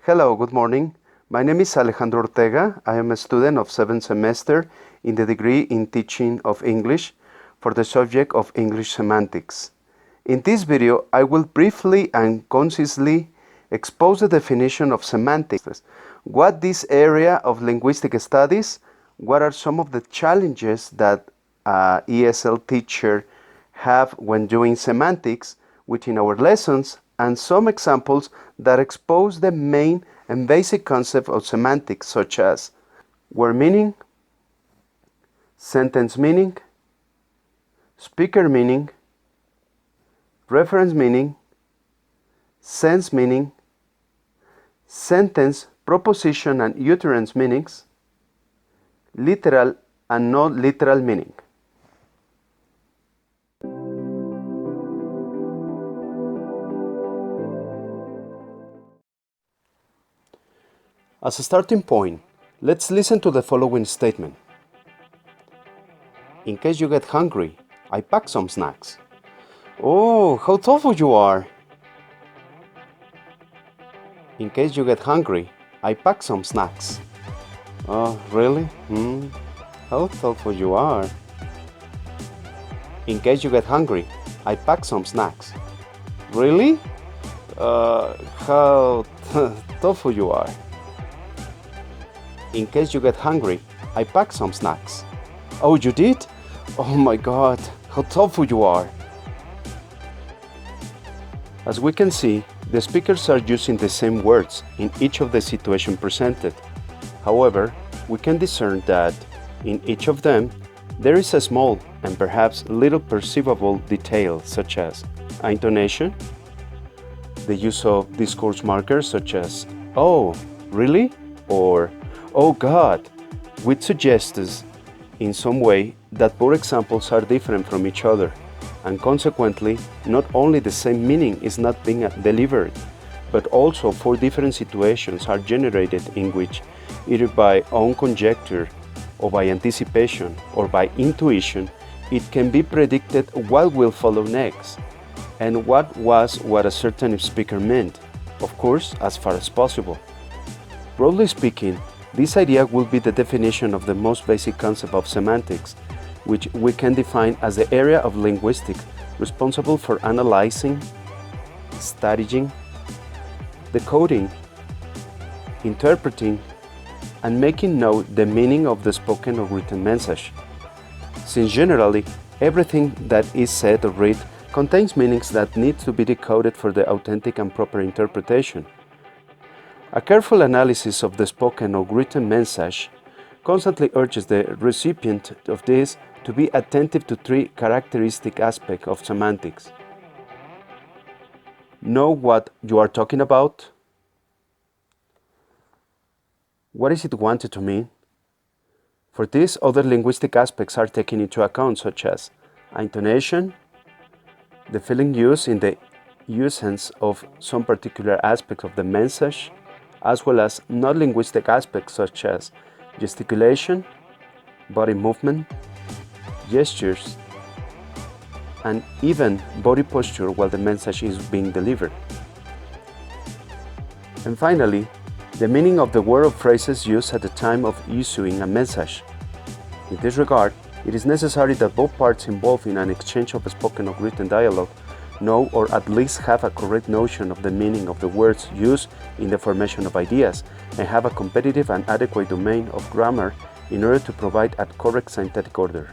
Hello, good morning. My name is Alejandro Ortega. I am a student of 7th semester in the degree in teaching of English for the subject of English semantics. In this video, I will briefly and concisely expose the definition of semantics, what this area of linguistic studies, what are some of the challenges that ESL teacher have when doing semantics within our lessons, and some examples that expose the main and basic concept of semantics, such as word meaning, sentence meaning, speaker meaning, reference meaning, sense meaning, sentence, proposition and utterance meanings, literal and non-literal meaning. As a starting point, let's listen to the following statement. In case you get hungry, I pack some snacks. Oh, how thoughtful you are! In case you get hungry, I pack some snacks. Oh, really? How thoughtful you are. In case you get hungry, I pack some snacks. Really? How thoughtful you are. In case you get hungry, I packed some snacks. Oh, you did? Oh my God, how thoughtful you are. As we can see, the speakers are using the same words in each of the situations presented. However, we can discern that in each of them, there is a small and perhaps little perceivable detail, such as intonation, the use of discourse markers such as, oh, really? Or, oh God, which suggests in some way that both examples are different from each other, and consequently, not only the same meaning is not being delivered, but also 4 different situations are generated in which, either by own conjecture, or by anticipation, or by intuition, it can be predicted what will follow next, and what a certain speaker meant, of course, as far as possible. Broadly speaking, this idea will be the definition of the most basic concept of semantics, which we can define as the area of linguistics responsible for analyzing, studying, decoding, interpreting, and making known the meaning of the spoken or written message. Since generally, everything that is said or read contains meanings that need to be decoded for the authentic and proper interpretation. A careful analysis of the spoken or written message constantly urges the recipient of this to be attentive to 3 characteristic aspects of semantics. Know what you are talking about. What is it wanted to mean? For this, other linguistic aspects are taken into account, such as intonation, the feeling used in the usage of some particular aspect of the message, as well as non-linguistic aspects such as gesticulation, body movement, gestures, and even body posture while the message is being delivered. And finally, the meaning of the word or phrases used at the time of issuing a message. In this regard, it is necessary that both parts involved in an exchange of spoken or written dialogue know or at least have a correct notion of the meaning of the words used in the formation of ideas, and have a competitive and adequate domain of grammar in order to provide a correct syntactic order.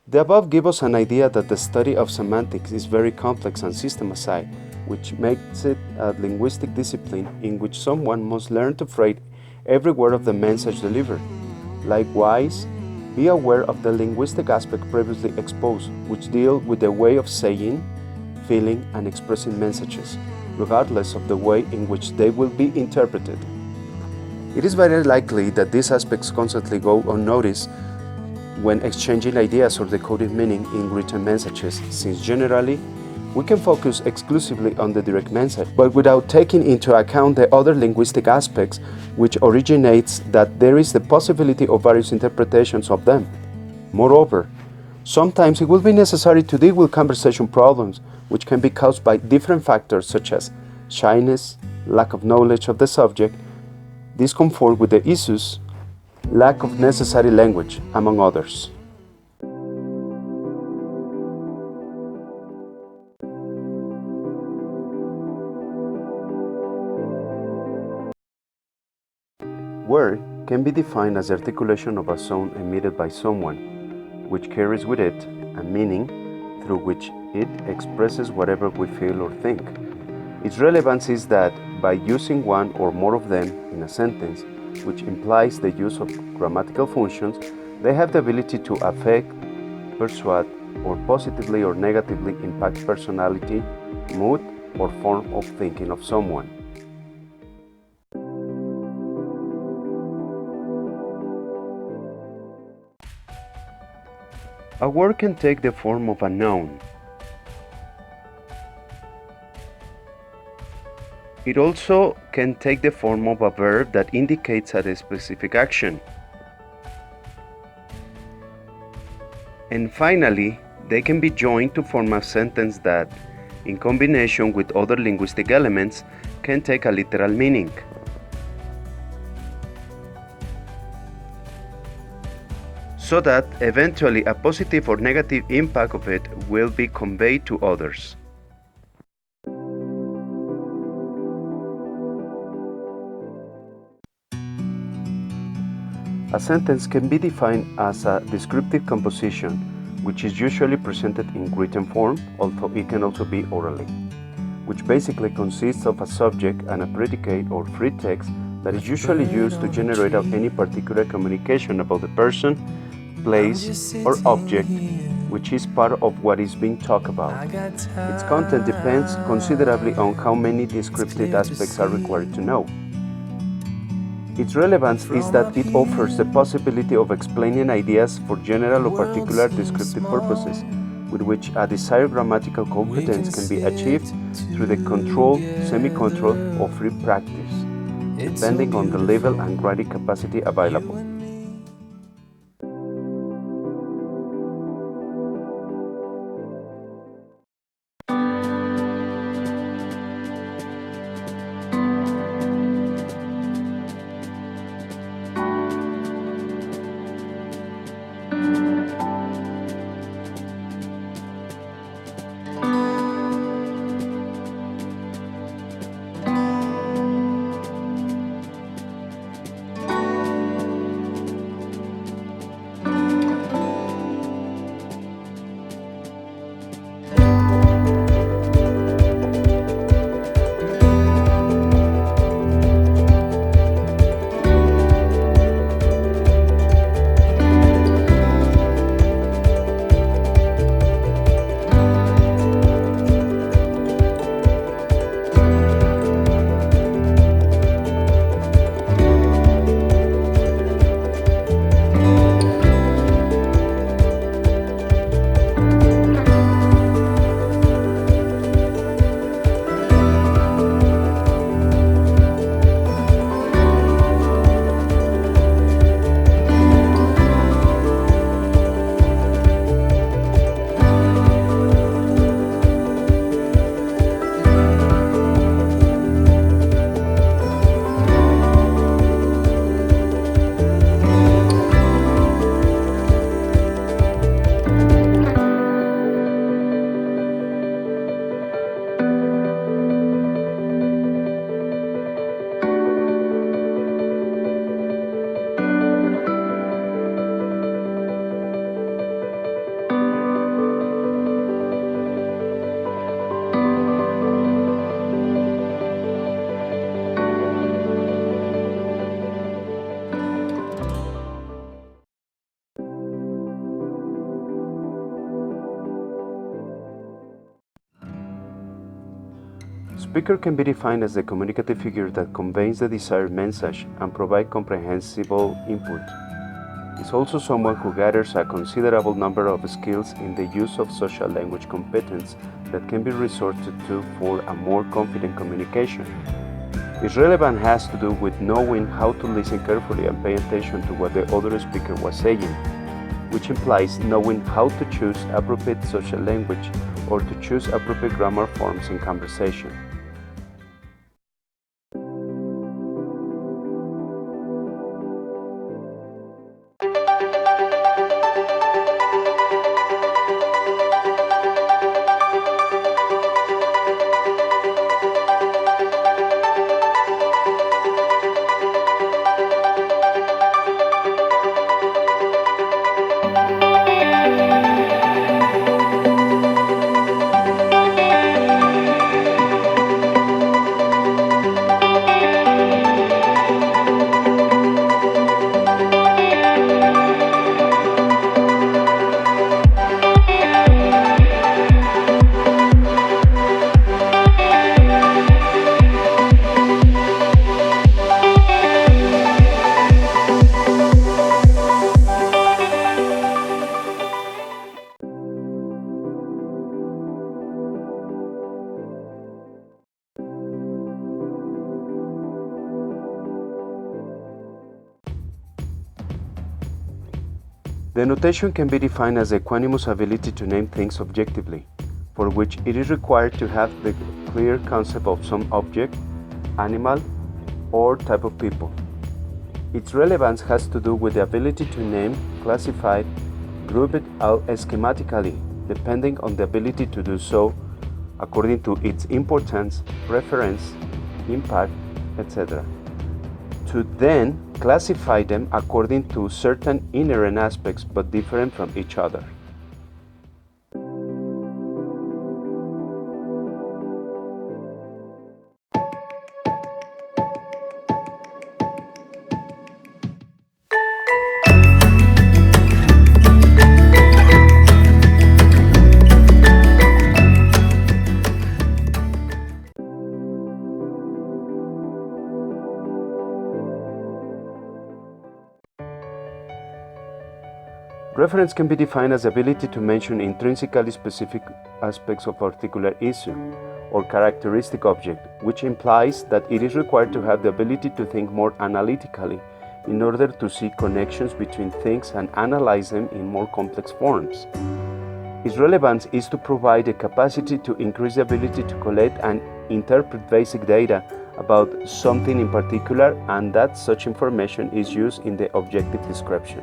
The above gives us an idea that the study of semantics is very complex and systematized, which makes it a linguistic discipline in which someone must learn to phrase every word of the message delivered. Likewise, be aware of the linguistic aspect previously exposed, which deal with the way of saying, feeling, and expressing messages, regardless of the way in which they will be interpreted. It is very likely that these aspects constantly go unnoticed when exchanging ideas or decoding meaning in written messages, since generally, we can focus exclusively on the direct message, but without taking into account the other linguistic aspects which originates that there is the possibility of various interpretations of them. Moreover, Sometimes it will be necessary to deal with conversation problems, which can be caused by different factors such as shyness, lack of knowledge of the subject, discomfort with the issues, lack of necessary language, among others. Word can be defined as the articulation of a sound emitted by someone, which carries with it a meaning through which it expresses whatever we feel or think. Its relevance is that by using one or more of them in a sentence, which implies the use of grammatical functions, they have the ability to affect, persuade, or positively or negatively impact personality, mood, or form of thinking of someone. A word can take the form of a noun. It also can take the form of a verb that indicates a specific action. And finally, they can be joined to form a sentence that, in combination with other linguistic elements, can take a literal meaning. So that eventually a positive or negative impact of it will be conveyed to others. A sentence can be defined as a descriptive composition, which is usually presented in written form, although it can also be orally, which basically consists of a subject and a predicate or free text that is usually used to generate any particular communication about the person, place, or object, which is part of what is being talked about. Its content depends considerably on how many descriptive aspects are required to know. Its relevance is that it offers the possibility of explaining ideas for general or particular descriptive purposes, with which a desired grammatical competence can be achieved through the controlled, semi-controlled, or free practice, depending on the level and writing capacity available. Speaker can be defined as the communicative figure that conveys the desired message and provides comprehensible input. It's also someone who gathers a considerable number of skills in the use of social language competence that can be resorted to for a more confident communication. Its relevance has to do with knowing how to listen carefully and pay attention to what the other speaker was saying. which implies knowing how to choose appropriate social language or to choose appropriate grammar forms in conversation. The notation can be defined as the equanimous ability to name things objectively, for which it is required to have the clear concept of some object, animal, or type of people. Its relevance has to do with the ability to name, classify, group it out schematically, depending on the ability to do so according to its importance, preference, impact, etc. To then classify them according to certain inherent aspects but different from each other. Reference can be defined as the ability to mention intrinsically specific aspects of a particular issue or characteristic object, which implies that it is required to have the ability to think more analytically in order to see connections between things and analyze them in more complex forms. Its relevance is to provide a capacity to increase the ability to collect and interpret basic data about something in particular, and that such information is used in the objective description.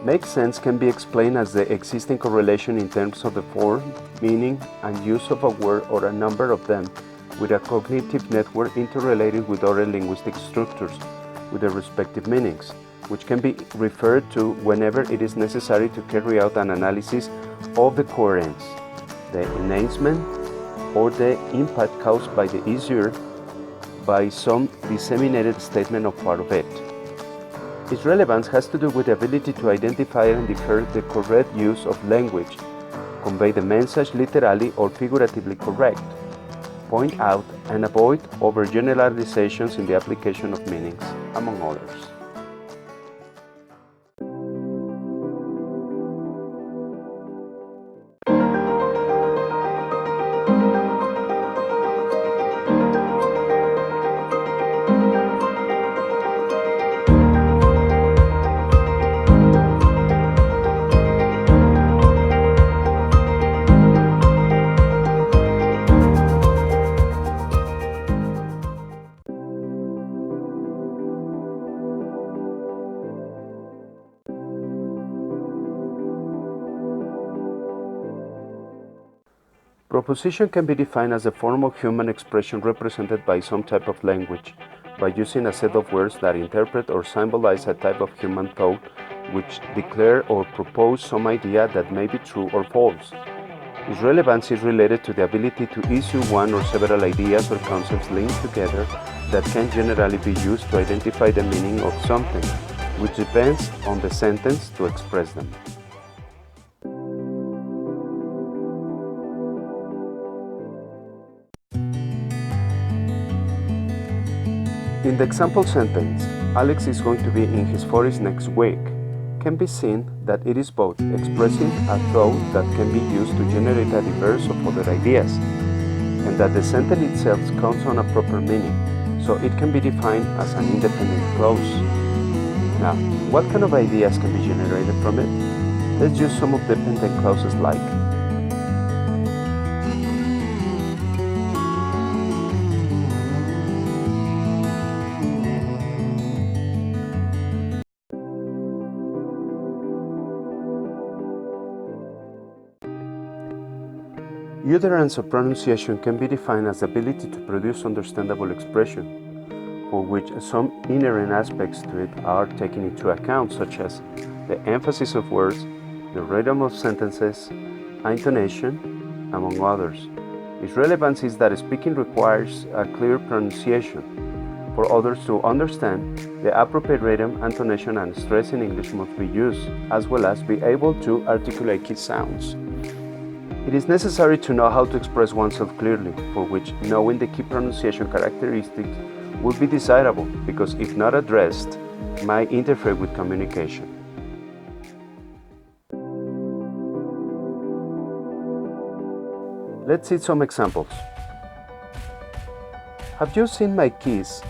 Make sense can be explained as the existing correlation in terms of the form, meaning, and use of a word or a number of them with a cognitive network interrelated with other linguistic structures with their respective meanings, which can be referred to whenever it is necessary to carry out an analysis of the coherence, the enhancement, or the impact caused by the issue by some disseminated statement of part of it. Its relevance has to do with the ability to identify and infer the correct use of language, convey the message literally or figuratively correct, point out and avoid overgeneralizations in the application of meanings, among others. Proposition can be defined as a form of human expression represented by some type of language, by using a set of words that interpret or symbolize a type of human thought, which declare or propose some idea that may be true or false. Its relevance is related to the ability to issue one or several ideas or concepts linked together that can generally be used to identify the meaning of something, which depends on the sentence to express them. In the example sentence, Alex is going to be in his 40s next week, can be seen that it is both expressing a thought that can be used to generate a diverse of other ideas, and that the sentence itself counts on a proper meaning, so it can be defined as an independent clause. Now, what kind of ideas can be generated from it? Let's use some of the dependent clauses like utterance of pronunciation can be defined as the ability to produce understandable expression, for which some inherent aspects to it are taken into account, such as the emphasis of words, the rhythm of sentences, intonation, among others. Its relevance is that speaking requires a clear pronunciation. For others to understand, the appropriate rhythm, intonation, and stress in English must be used, as well as be able to articulate key sounds. It is necessary to know how to express oneself clearly, for which knowing the key pronunciation characteristics would be desirable, because if not addressed, might interfere with communication. Let's see some examples. Have you seen my keys?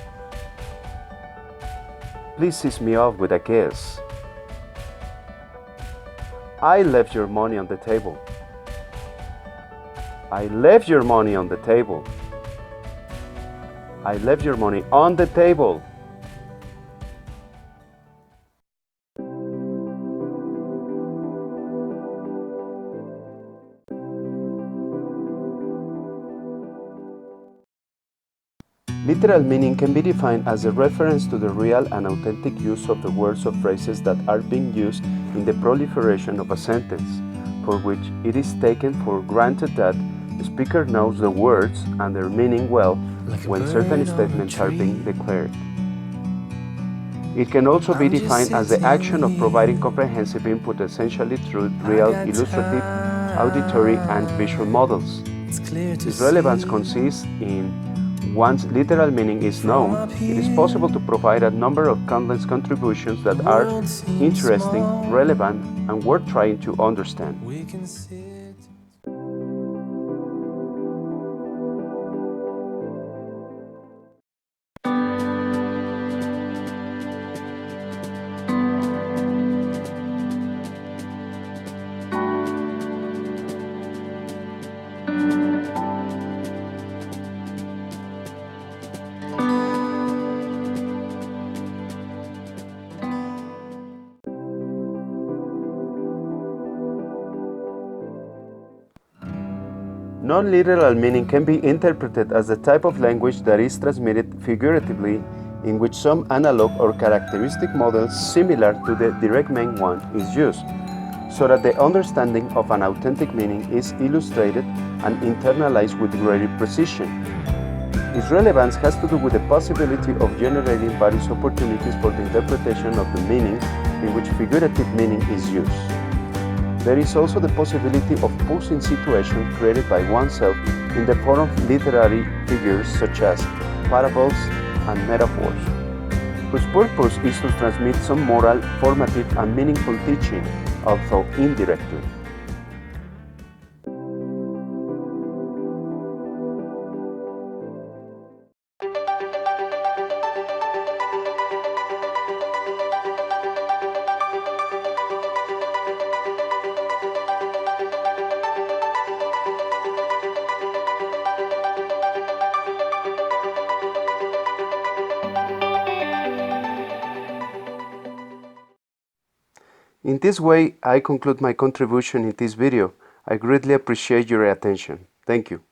Please cease me off with a kiss. I left your money on the table. I left your money on the table. I left your money on the table. Literal meaning can be defined as a reference to the real and authentic use of the words or phrases that are being used in the proliferation of a sentence, for which it is taken for granted that the speaker knows the words and their meaning well when certain statements are being declared. It can also be defined as the action of providing comprehensive input essentially through real, illustrative, auditory, and visual models. Its relevance consists in once literal meaning is known, it is possible to provide a number of countless contributions that are interesting, relevant, and worth trying to understand. Non-literal meaning can be interpreted as the type of language that is transmitted figuratively, in which some analog or characteristic model similar to the direct main one is used, so that the understanding of an authentic meaning is illustrated and internalized with greater precision. Its relevance has to do with the possibility of generating various opportunities for the interpretation of the meaning in which figurative meaning is used. There is also the possibility of posing situations created by oneself in the form of literary figures such as parables and metaphors, whose purpose is to transmit some moral, formative, and meaningful teaching, although indirectly. In this way, I conclude my contribution in this video. I greatly appreciate your attention. Thank you.